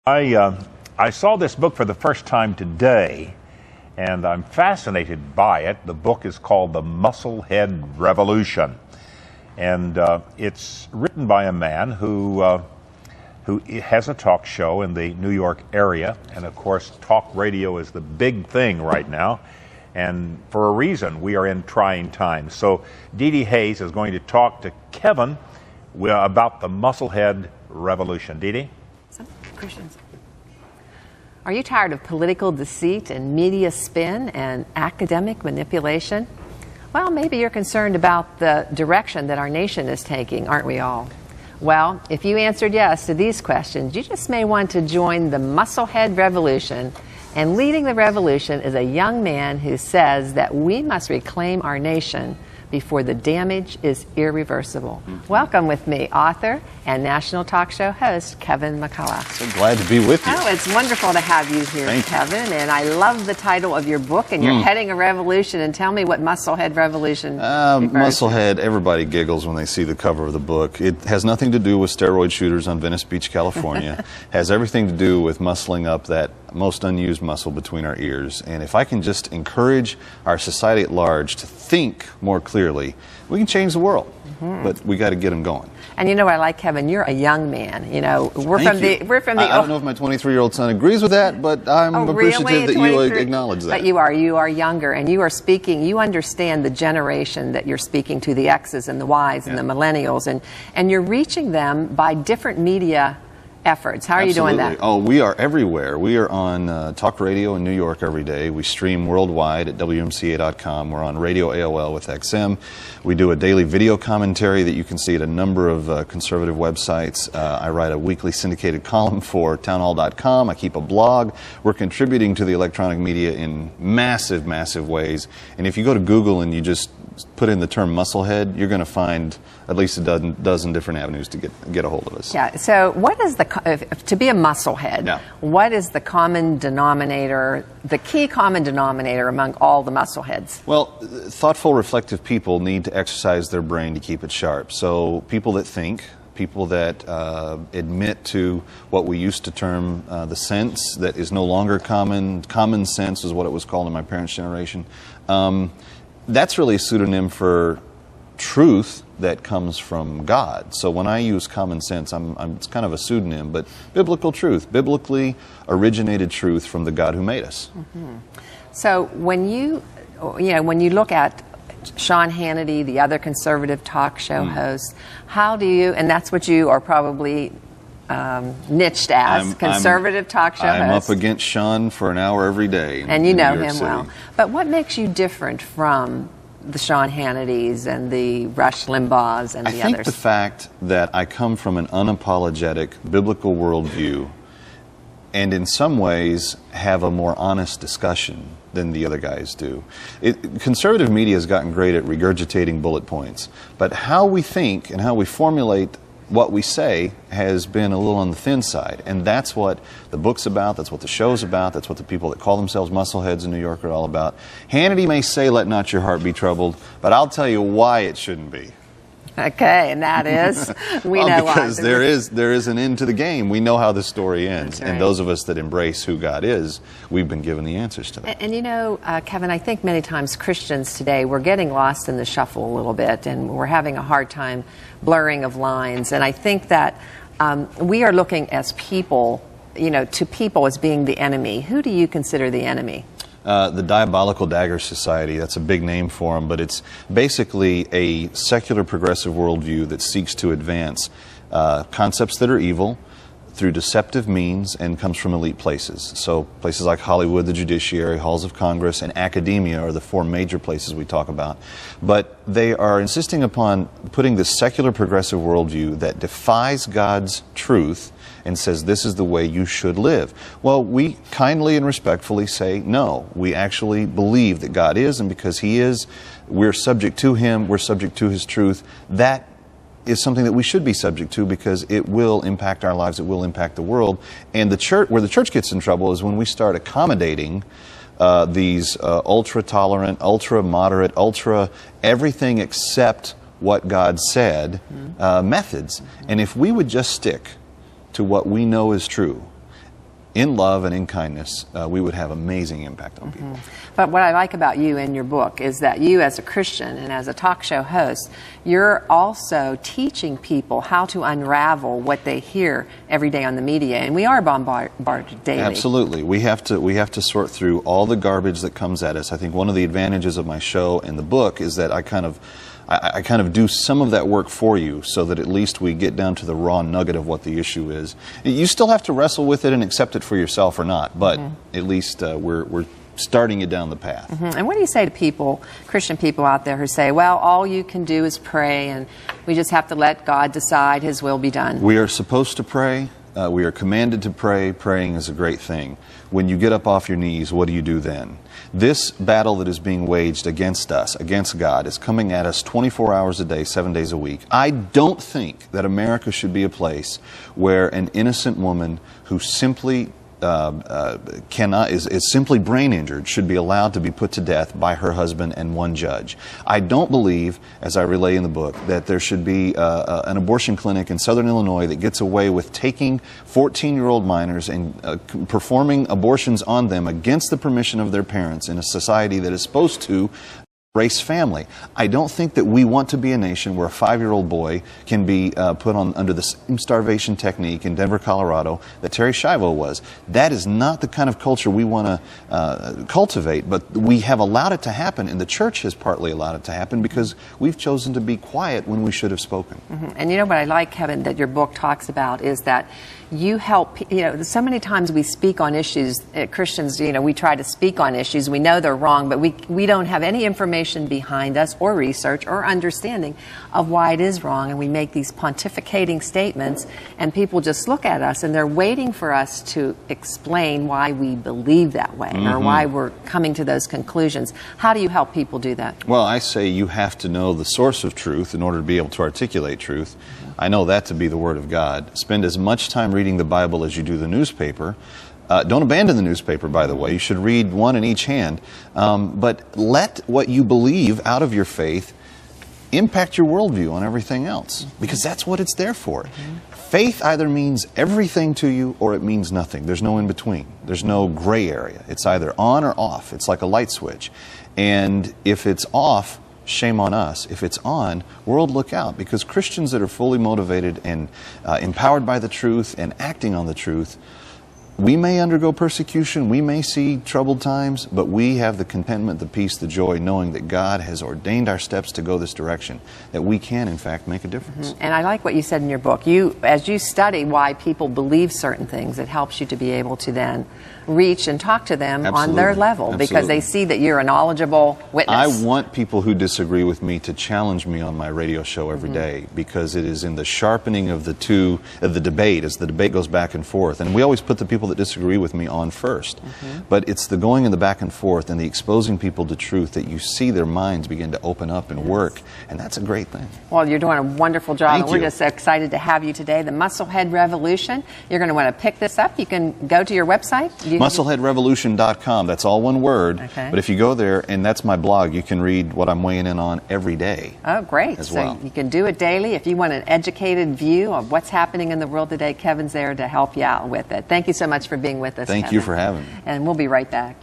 I saw this book for the first time today, and I'm fascinated by it. The book is called The MuscleHead Revolution, and it's written by a man who has a talk show in the New York area, and of course talk radio is the big thing right now, and for a reason. We are in trying times. So Dee Dee Hayes is going to talk to Kevin about the MuscleHead Revolution. Dee Dee? Christians. Are you tired of political deceit and media spin and academic manipulation? Well, maybe you're concerned about the direction that our nation is taking, aren't we all? Well, if you answered yes to these questions, you just may want to join the MuscleHead Revolution. And leading the revolution is a young man who says that we must reclaim our nation before the damage is irreversible. Welcome with me, author and national talk show host, Kevin McCullough. So glad to be with you. Oh, it's wonderful to have you here, Kevin. And I love the title of your book, and you're heading a revolution. And tell me what MuscleHead Revolution MuscleHead, everybody giggles when they see the cover of the book. It has nothing to do with steroid shooters on Venice Beach, California. Has everything to do with muscling up that most unused muscle between our ears. And if I can just encourage our society at large to think more clearly, we can change the world. But we got to get them going. And you know what I like, Kevin? You're a young man. You know, we're from the. I don't know if my 23-year-old son agrees with that, but I'm appreciative that you acknowledge that. But you are younger, and you are speaking. You understand the generation that you're speaking to, the X's and the Y's and the millennials, and you're reaching them by different media efforts. How are you doing that? Oh, we are everywhere. We are on talk radio in New York every day. We stream worldwide at WMCA.com. We're on Radio AOL with XM. We do a daily video commentary that you can see at a number of conservative websites. I write a weekly syndicated column for townhall.com. I keep a blog. We're contributing to the electronic media in massive, massive ways. And if you go to Google and you just put in the term MuscleHead, you're going to find at least a dozen different avenues to get a hold of us. Yeah. So what is to be a musclehead? Yeah. What is the common denominator, the key common denominator among all the muscleheads? Well, thoughtful, reflective people need to exercise their brain to keep it sharp. So people that think, people that admit to what we used to term the sense that is no longer common. Common sense is what it was called in my parents' generation. That's really a pseudonym for truth that comes from God. So when I use common sense, it's kind of a pseudonym, but biblical truth, biblically originated truth from the God who made us. So when you look at Sean Hannity, the other conservative talk show hosts, how do you, and that's what you are probably niched as, conservative talk show host. I'm up against Sean for an hour every day. And you know him well. But what makes you different from the Sean Hannitys and the Rush Limbaughs and the others? I think the fact that I come from an unapologetic biblical worldview and in some ways have a more honest discussion than the other guys do. Conservative media has gotten great at regurgitating bullet points, but how we think and how we formulate what we say has been a little on the thin side, and that's what the book's about, that's what the show's about, that's what the people that call themselves muscleheads in New York are all about. Hannity may say, "Let not your heart be troubled," but I'll tell you why it shouldn't be. Okay, and that is? We know why. Because there is an end to the game. We know how the story ends. Right. And those of us that embrace who God is, we've been given the answers to that. And you know, Kevin, I think many times Christians today, we're getting lost in the shuffle a little bit, and we're having a hard time blurring of lines. And I think that we are looking as people, to people as being the enemy. Who do you consider the enemy? The Diabolical Dagger Society, that's a big name for them, but it's basically a secular progressive worldview that seeks to advance concepts that are evil through deceptive means and comes from elite places. So places like Hollywood, the judiciary, halls of Congress, and academia are the four major places we talk about. But they are insisting upon putting this secular progressive worldview that defies God's truth and says this is the way you should live. Well, we kindly and respectfully say no. We actually believe that God is, and because He is, we're subject to Him, we're subject to His truth. That is something that we should be subject to because it will impact our lives, it will impact the world. And the church, where the church gets in trouble is when we start accommodating these ultra-tolerant, ultra-moderate, ultra-everything except what God said methods. And if we would just stick to what we know is true in love and in kindness, we would have amazing impact on people. But what I like about you and your book is that you, as a Christian and as a talk show host, you're also teaching people how to unravel what they hear every day on the media, and we are bombarded daily. Absolutely. We have to sort through all the garbage that comes at us. I think one of the advantages of my show and the book is that I kind of do some of that work for you, so that at least we get down to the raw nugget of what the issue is. You still have to wrestle with it and accept it for yourself or not, but at least we're starting you down the path. And what do you say to people, Christian people out there, who say, well, all you can do is pray and we just have to let God decide His will be done? We are supposed to pray. We are commanded to pray. Praying is a great thing. When you get up off your knees, what do you do then? This battle that is being waged against us, against God, is coming at us 24 hours a day, 7 days a week. I don't think that America should be a place where an innocent woman who simply is simply brain injured should be allowed to be put to death by her husband and one judge. I don't believe, as I relay in the book, that there should be an abortion clinic in Southern Illinois that gets away with taking 14-year-old minors and performing abortions on them against the permission of their parents in a society that is supposed to race family. I don't think that we want to be a nation where a 5-year-old boy can be put on under the same starvation technique in Denver, Colorado that Terry Schiavo was. That is not the kind of culture we want to cultivate, but we have allowed it to happen, and the church has partly allowed it to happen because we've chosen to be quiet when we should have spoken. And you know what I like, Kevin, that your book talks about is that you help, so many times we speak on issues, Christians, we try to speak on issues, we know they're wrong, but we don't have any information behind us or research or understanding of why it is wrong, and we make these pontificating statements, and people just look at us and they're waiting for us to explain why we believe that way or why we're coming to those conclusions. How do you help people do that? Well, I say you have to know the source of truth in order to be able to articulate truth. I know that to be the Word of God. Spend as much time reading the Bible as you do the newspaper. Don't abandon the newspaper, by the way. You should read one in each hand. But let what you believe out of your faith impact your worldview on everything else, because that's what it's there for. Faith either means everything to you or it means nothing. There's no in between. There's no gray area. It's either on or off. It's like a light switch. And if it's off, shame on us. If it's on, world, look out, because Christians that are fully motivated and empowered by the truth and acting on the truth, we may undergo persecution, we may see troubled times, but we have the contentment, the peace, the joy, knowing that God has ordained our steps to go this direction, that we can, in fact, make a difference. And I like what you said in your book. As you study why people believe certain things, it helps you to be able to then reach and talk to them on their level, because they see that you're a knowledgeable witness. I want people who disagree with me to challenge me on my radio show every day, because it is in the sharpening of the debate, as the debate goes back and forth. And we always put the people that disagree with me on first. But it's the going in the back and forth and the exposing people to truth that you see their minds begin to open up and work. And that's a great thing. Well, you're doing a wonderful job. Thank and we're you. just excited to have you today. The MuscleHead Revolution. You're going to want to pick this up. You can go to your website. MuscleHeadRevolution.com. That's all one word. Okay. But if you go there, and that's my blog, you can read what I'm weighing in on every day. Oh, great. As So well. you can do it daily. If you want an educated view of what's happening in the world today, Kevin's there to help you out with it. Thank you so much for being with us, Thank Kevin. you for having me. And we'll be right back.